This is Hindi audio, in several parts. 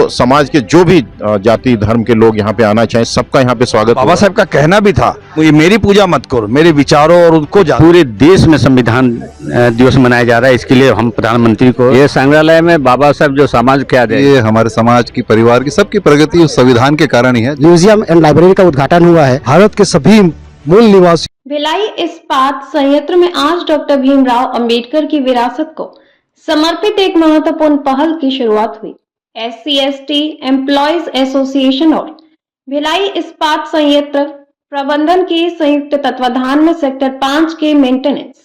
तो समाज के जो भी जाति धर्म के लोग यहाँ पे आना चाहें सबका यहाँ पे स्वागत। बाबा साहब का कहना भी था, ये मेरी पूजा मत करो, मेरे विचारों और उनको पूरे देश में संविधान दिवस मनाया जा रहा है। इसके लिए हम प्रधानमंत्री को ये संग्रहालय में बाबा साहब जो समाज क्या दे, ये हमारे समाज की, परिवार की, सबकी प्रगति उस संविधान के कारण ही है। म्यूजियम एंड लाइब्रेरी का उद्घाटन हुआ है। भारत के सभी मूल निवासी भिलाई इस्पात संयंत्र में आज डॉक्टर भीमराव अंबेडकर की विरासत को समर्पित एक महत्वपूर्ण पहल की शुरुआत हुई। SC/ST एम्प्लॉयज एसोसिएशन और भिलाई इस्पात संयंत्र प्रबंधन के संयुक्त तत्वाधान में सेक्टर 5 के मेंटेनेंस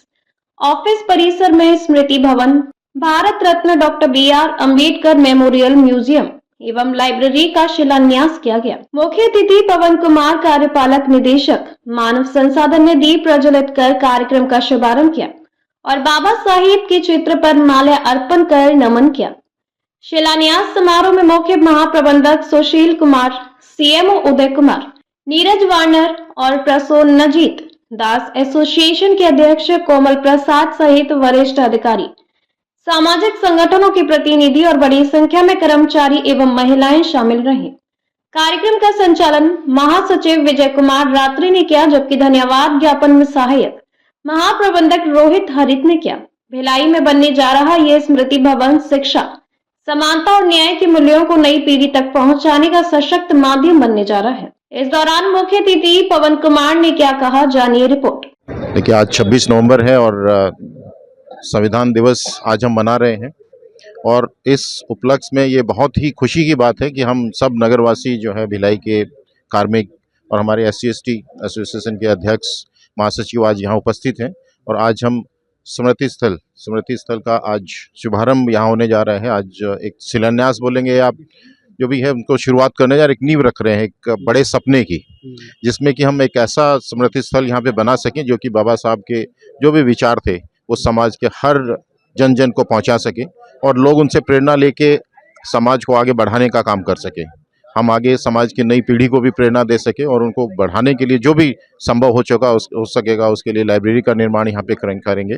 ऑफिस परिसर में स्मृति भवन, Bharat Ratna doctor BR Ambedkar memorial museum एवं लाइब्रेरी का शिलान्यास किया गया। मुख्य अतिथि पवन कुमार, कार्यपालक निदेशक मानव संसाधन ने दीप प्रज्वलित कर कार्यक्रम का शुभारंभ किया और बाबा साहिब के चित्र पर माल्या अर्पण कर नमन किया। शिलान्यास समारोह में मुख्य महाप्रबंधक सुशील कुमार, CMO उदय कुमार, नीरज वार्नर और प्रसन्नजीत दास, एसोसिएशन के अध्यक्ष कोमल प्रसाद सहित वरिष्ठ अधिकारी, सामाजिक संगठनों के प्रतिनिधि और बड़ी संख्या में कर्मचारी एवं महिलाएं शामिल रही। कार्यक्रम का संचालन महासचिव विजय कुमार रात्रि ने किया, जबकि धन्यवाद ज्ञापन में सहायक महाप्रबंधक रोहित हरित ने किया। भिलाई में बनने जा रहा यह स्मृति भवन शिक्षा, समानता और न्याय के मूल्यों को नई पीढ़ी तक पहुंचाने का सशक्त माध्यम बनने जा रहा है। इस दौरान मुख्य अतिथि पवन कुमार ने क्या कहा, जानिए रिपोर्ट। देखिए, आज 26 नवंबर है और संविधान दिवस आज हम मना रहे हैं और इस उपलक्ष्य में ये बहुत ही खुशी की बात है कि हम सब नगरवासी जो है भिलाई के कार्मिक और हमारे SC/ST एसोसिएशन के अध्यक्ष महासचिव आज यहाँ उपस्थित हैं और आज हम स्मृति स्थल का आज शुभारंभ यहाँ होने जा रहे हैं। आज एक शिलान्यास बोलेंगे आप जो भी है उनको शुरुआत करने जा रहे, एक नींव रख रहे हैं एक बड़े सपने की, जिसमें कि हम एक ऐसा स्मृति स्थल यहाँ पे बना सकें जो कि बाबा साहब के जो भी विचार थे वो समाज के हर जन जन को पहुँचा सके और लोग उनसे प्रेरणा लेके समाज को आगे बढ़ाने का काम कर सके। हम आगे समाज की नई पीढ़ी को भी प्रेरणा दे सके और उनको बढ़ाने के लिए जो भी संभव हो सकेगा उसके लिए लाइब्रेरी का निर्माण यहाँ पे करेंगे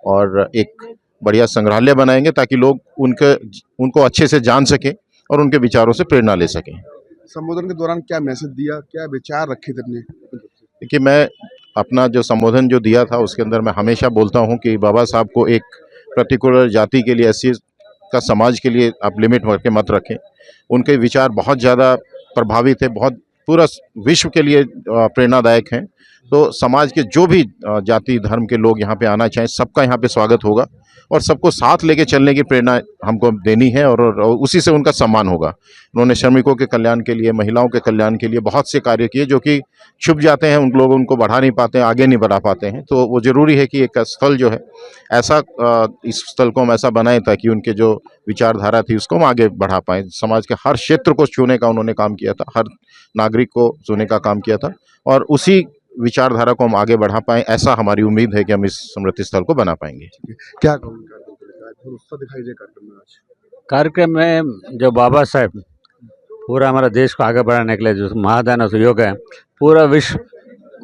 और एक बढ़िया संग्रहालय बनाएंगे ताकि लोग उनको अच्छे से जान सके और उनके विचारों से प्रेरणा ले सकें। संबोधन के दौरान क्या मैसेज दिया, क्या विचार रखे थे अपने? देखिए, मैं अपना जो संबोधन जो दिया था उसके अंदर मैं हमेशा बोलता हूँ कि बाबा साहब को एक पर्टिकुलर जाति के लिए, SC का समाज के लिए आप लिमिट करके मत रखें। उनके विचार बहुत ज़्यादा प्रभावित है, बहुत पूरा विश्व के लिए प्रेरणादायक हैं। तो समाज के जो भी जाति धर्म के लोग यहाँ पे आना चाहें सबका यहाँ पे स्वागत होगा और सबको साथ लेके चलने की प्रेरणा हमको देनी है और उसी से उनका सम्मान होगा। उन्होंने श्रमिकों के कल्याण के लिए, महिलाओं के कल्याण के लिए बहुत से कार्य किए जो कि छुप जाते हैं, उन लोग उनको बढ़ा नहीं पाते हैं, आगे नहीं बढ़ा पाते हैं। तो वो ज़रूरी है कि एक स्थल जो है ऐसा, इस स्थल को हम ऐसा बनाएं ताकि उनके जो विचारधारा थी उसको हम आगे बढ़ा पाएँ। समाज के हर क्षेत्र को छूने का उन्होंने काम किया था, हर नागरिक को छूने का काम किया था और उसी विचारधारा को हम आगे बढ़ा पाएं, ऐसा हमारी उम्मीद है कि हम इस स्मृति स्थल को बना पाएंगे। क्या दिखाई दे कार्यक्रम में जो बाबा साहब पूरा हमारा देश को आगे बढ़ाने के लिए जो महादान सहयोग है, पूरा विश्व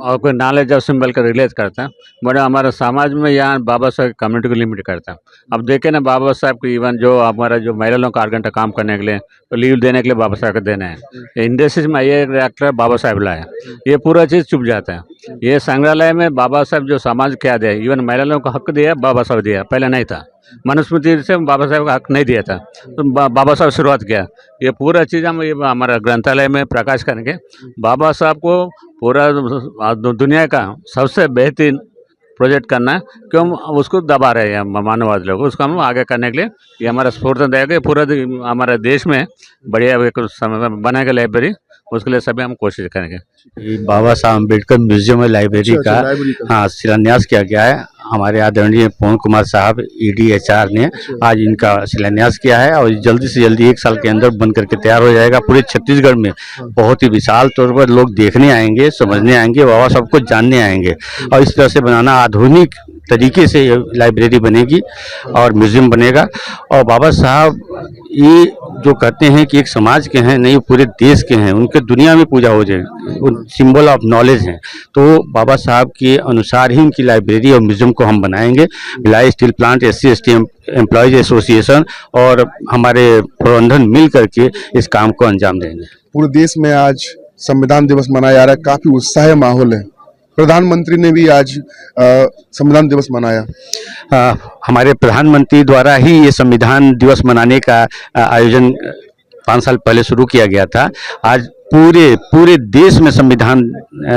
और कोई नॉलेज ऑफ सिंबल का रिलेट करता है। बड़ा हमारा समाज में यहाँ बाबा साहब कम्युनिटी को लिमिट करता है। अब देखें ना, बाबा साहब को इवन जो हमारा जो महिलाओं को 8 घंटा काम करने के लिए तो लीव देने के लिए बाबा साहब को देना है। इंडस्ट्रीज में ये रिएक्टर बाबा साहब लाए, ये पूरा चीज़ चुप जाता है। ये संग्रहालय में बाबा साहब जो समाज क्या दे, इवन महिलाओं को हक दिया बाबा साहब दिया, पहले नहीं था। मनुस्मृति से बाबा साहब का हक नहीं दिया था, तो बाबा साहब शुरुआत किया। ये पूरा चीज़ हम ये हमारा ग्रंथालय में प्रकाश करेंगे। बाबा साहब को पूरा दुनिया का सबसे बेहतरीन प्रोजेक्ट करना है, क्यों हम उसको दबा रहे हैं मानववाद लोग, उसको हम आगे करने के लिए ये हमारा स्फूर्ति देगा। पूरा हमारे देश में बढ़िया बनेगा लाइब्रेरी, उसके लिए सभी हम कोशिश करेंगे। बाबा साहब अम्बेडकर म्यूजियम और लाइब्रेरी का हाँ शिलान्यास किया गया है। हमारे आदरणीय पवन कुमार साहब ED/HR ने आज इनका शिलान्यास किया है और जल्दी से जल्दी 1 साल के अंदर बन करके तैयार हो जाएगा। पूरे छत्तीसगढ़ में बहुत ही विशाल तौर पर लोग देखने आएंगे, समझने आएंगे, बाबा साहब को जानने आएंगे और इस तरह से बनाना आधुनिक तरीके से ये लाइब्रेरी बनेगी और म्यूजियम बनेगा। और बाबा साहब ये जो कहते हैं कि एक समाज के हैं, नहीं पूरे देश के हैं, उनके दुनिया में पूजा हो जाएगी, उन सिंबल ऑफ नॉलेज हैं। तो बाबा साहब के अनुसार ही उनकी लाइब्रेरी और म्यूजियम को हम बनाएंगे। Bhilai steel plant, SC/ST employees association और हमारे प्रबंधन मिल करके इस काम को अंजाम देंगे। पूरे देश में आज संविधान दिवस मनाया जा रहा है, काफी उत्साह माहौल है। प्रधानमंत्री ने भी आज संविधान दिवस मनाया। हमारे प्रधानमंत्री द्वारा ही ये संविधान दिवस मनाने का आयोजन 5 साल पहले शुरू किया गया था। आज पूरे देश में संविधान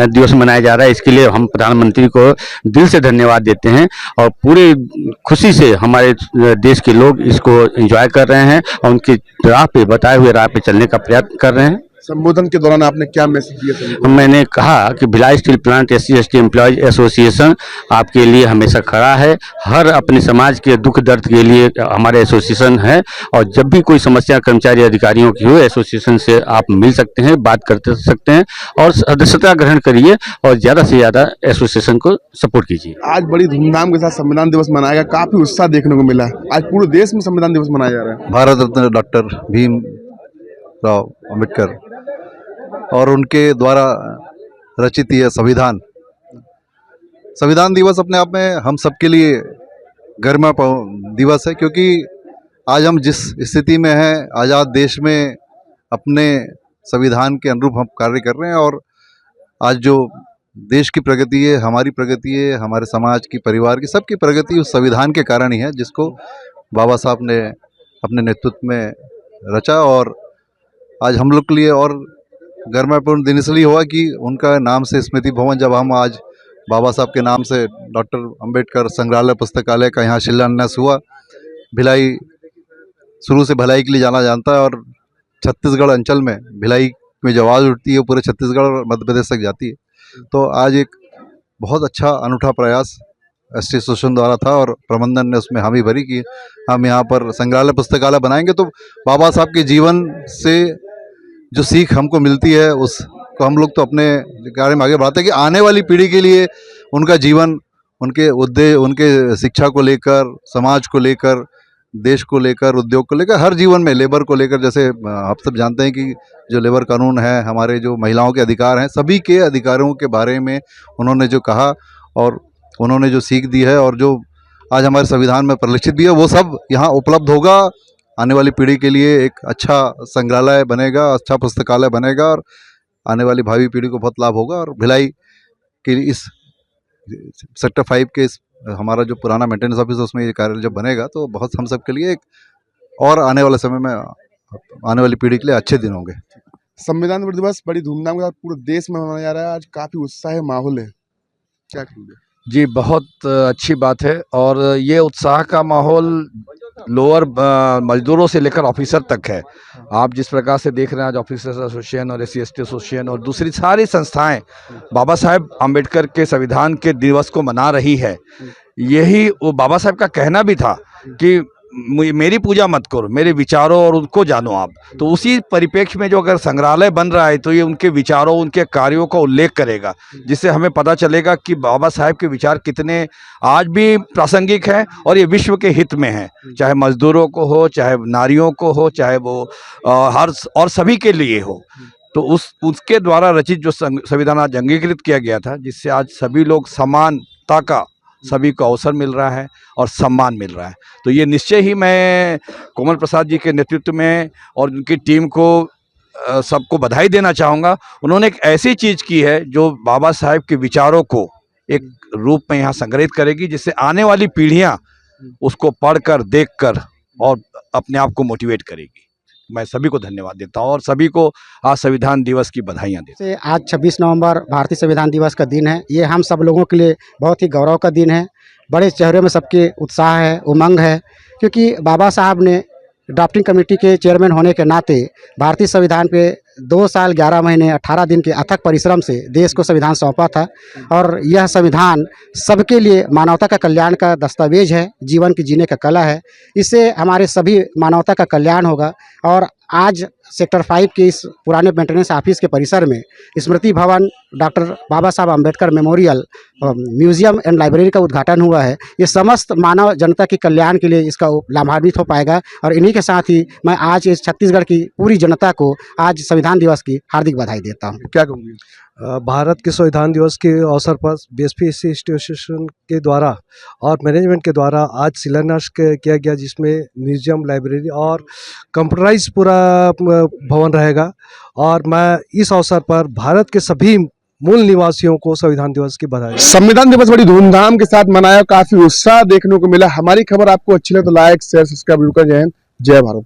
दिवस मनाया जा रहा है। इसके लिए हम प्रधानमंत्री को दिल से धन्यवाद देते हैं और पूरे खुशी से हमारे देश के लोग इसको एंजॉय कर रहे हैं और उनकी राह पे, बताए हुए राह पे चलने का प्रयत्न कर रहे हैं। संबोधन के दौरान आपने क्या मैसेज दिया? मैंने कहा कि Bhilai steel plant, SC/ST employees association आपके लिए हमेशा खड़ा है। हर अपने समाज के दुख दर्द के लिए हमारे एसोसिएशन है और जब भी कोई समस्या कर्मचारी अधिकारियों की हो, एसोसिएशन से आप मिल सकते हैं, बात कर सकते हैं और सदस्यता ग्रहण करिए और ज़्यादा से ज़्यादा एसोसिएशन को सपोर्ट कीजिए। आज बड़ी धूमधाम के साथ संविधान दिवस मनाया गया, काफी उत्साह देखने को मिला। आज पूरे देश में संविधान दिवस मनाया जा रहा है। भारत रत्न डॉक्टर भीमराव अंबेडकर और उनके द्वारा रचित यह संविधान दिवस अपने आप में हम सबके लिए गर्वपूर्ण दिवस है, क्योंकि आज हम जिस स्थिति में हैं, आज़ाद देश में अपने संविधान के अनुरूप हम कार्य कर रहे हैं और आज जो देश की प्रगति है, हमारी प्रगति है, हमारे समाज की, परिवार की, सबकी प्रगति उस संविधान के कारण ही है, जिसको बाबा साहब ने अपने नेतृत्व में रचा। और आज हम लोग के लिए और गर्वपूर्ण दिन इसलिए हुआ कि उनका नाम से स्मृति भवन, जब हम आज बाबा साहब के नाम से डॉक्टर अंबेडकर संग्रहालय पुस्तकालय का यहाँ शिलान्यास हुआ। भिलाई शुरू से भलाई के लिए जाना जानता है और छत्तीसगढ़ अंचल में भिलाई में जो आवाज़ उठती है पूरे छत्तीसगढ़ और मध्य प्रदेश तक जाती है। तो आज एक बहुत अच्छा अनूठा प्रयास ST एसोसिएशन द्वारा था और प्रबंधन ने उसमें हामी भरी कि हम यहाँ पर संग्रहालय पुस्तकालय बनाएंगे। तो बाबा साहब के जीवन से जो सीख हमको मिलती है उसको हम लोग तो अपने कार्य में आगे बढ़ाते हैं कि आने वाली पीढ़ी के लिए उनका जीवन, उनके उद्देश्य, उनके शिक्षा को लेकर, समाज को लेकर, देश को लेकर, उद्योग को लेकर, हर जीवन में लेबर को लेकर, जैसे आप सब जानते हैं कि जो लेबर कानून है, हमारे जो महिलाओं के अधिकार हैं, सभी के अधिकारों के बारे में उन्होंने जो कहा और उन्होंने जो सीख दी है और जो आज हमारे संविधान में परिलक्षित भी है, वो सब यहाँ उपलब्ध होगा। आने वाली पीढ़ी के लिए एक अच्छा संग्रहालय बनेगा, अच्छा पुस्तकालय बनेगा और आने वाली भावी पीढ़ी को बहुत लाभ होगा। और भिलाई के इस सेक्टर 5 के इस हमारा जो पुराना मेंटेनेंस ऑफिस है उसमें ये कार्यालय जब बनेगा तो बहुत हम सब के लिए एक और आने वाले समय में आने वाली पीढ़ी के लिए अच्छे दिन होंगे। संविधान दिवस बड़ी धूमधाम के साथ पूरे देश में मनाया जा रहा है। आज काफी उत्साह माहौल है, क्या कहेंगे? जी, बहुत अच्छी बात है और ये उत्साह का माहौल लोअर मजदूरों से लेकर ऑफिसर तक है। आप जिस प्रकार से देख रहे हैं आज ऑफिसर्स एसोसिएशन और SC/ST एसोसिएशन और दूसरी सारी संस्थाएं बाबा साहेब आम्बेडकर के संविधान के दिवस को मना रही है। यही वो बाबा साहेब का कहना भी था कि मेरी पूजा मत करो, मेरे विचारों और उनको जानो आप। तो उसी परिप्रेक्ष्य में जो अगर संग्रहालय बन रहा है तो ये उनके विचारों, उनके कार्यों का उल्लेख करेगा, जिससे हमें पता चलेगा कि बाबा साहेब के विचार कितने आज भी प्रासंगिक हैं और ये विश्व के हित में हैं, चाहे मजदूरों को हो, चाहे नारियों को हो, चाहे वो हर और सभी के लिए हो। तो उसके द्वारा रचित जो संविधान आज अंगीकृत किया गया था, जिससे आज सभी लोग समानता का सभी को अवसर मिल रहा है और सम्मान मिल रहा है। तो ये निश्चय ही मैं कोमल प्रसाद जी के नेतृत्व में और उनकी टीम को सबको बधाई देना चाहूँगा। उन्होंने एक ऐसी चीज़ की है जो बाबा साहेब के विचारों को एक रूप में यहाँ संग्रहित करेगी, जिससे आने वाली पीढ़ियाँ उसको पढ़कर, देखकर और अपने आप को मोटिवेट करेगी। मैं सभी को धन्यवाद देता हूँ और सभी को आज संविधान दिवस की बधाइयाँ देता हूँ। आज 26 नवंबर भारतीय संविधान दिवस का दिन है। ये हम सब लोगों के लिए बहुत ही गौरव का दिन है। बड़े चेहरे में सबके उत्साह है, उमंग है, क्योंकि बाबा साहब ने ड्राफ्टिंग कमेटी के चेयरमैन होने के नाते भारतीय संविधान पे 2 साल 11 महीने 18 दिन के अथक परिश्रम से देश को संविधान सौंपा था। और यह संविधान सबके लिए मानवता का कल्याण का दस्तावेज है, जीवन की जीने का कला है। इससे हमारे सभी मानवता का कल्याण होगा। और आज सेक्टर 5 के इस पुराने मेंटेनेंस ऑफिस के परिसर में स्मृति भवन, doctor Baba Saheb Ambedkar memorial museum and library का उद्घाटन हुआ है। ये समस्त मानव जनता के कल्याण के लिए इसका लाभान्वित हो पाएगा और इन्हीं के साथ ही मैं आज इस छत्तीसगढ़ की पूरी जनता को आज संविधान दिवस की हार्दिक बधाई देता हूँ। क्या कहूँगी? भारत के संविधान दिवस के अवसर पर बीएसपी एसोसिएशन के द्वारा और मैनेजमेंट के द्वारा आज शिलान्यास किया गया, जिसमें म्यूजियम, लाइब्रेरी और कंप्यूटराइज पूरा भवन रहेगा। और मैं इस अवसर पर भारत के सभी मूल निवासियों को संविधान दिवस की बधाई। संविधान दिवस बड़ी धूमधाम के साथ मनाया, काफी उत्साह देखने को मिला। हमारी खबर आपको अच्छी लगे तो लाइक, शेयर, सब्सक्राइब जरूर करें। जय हिंद, जय भारत।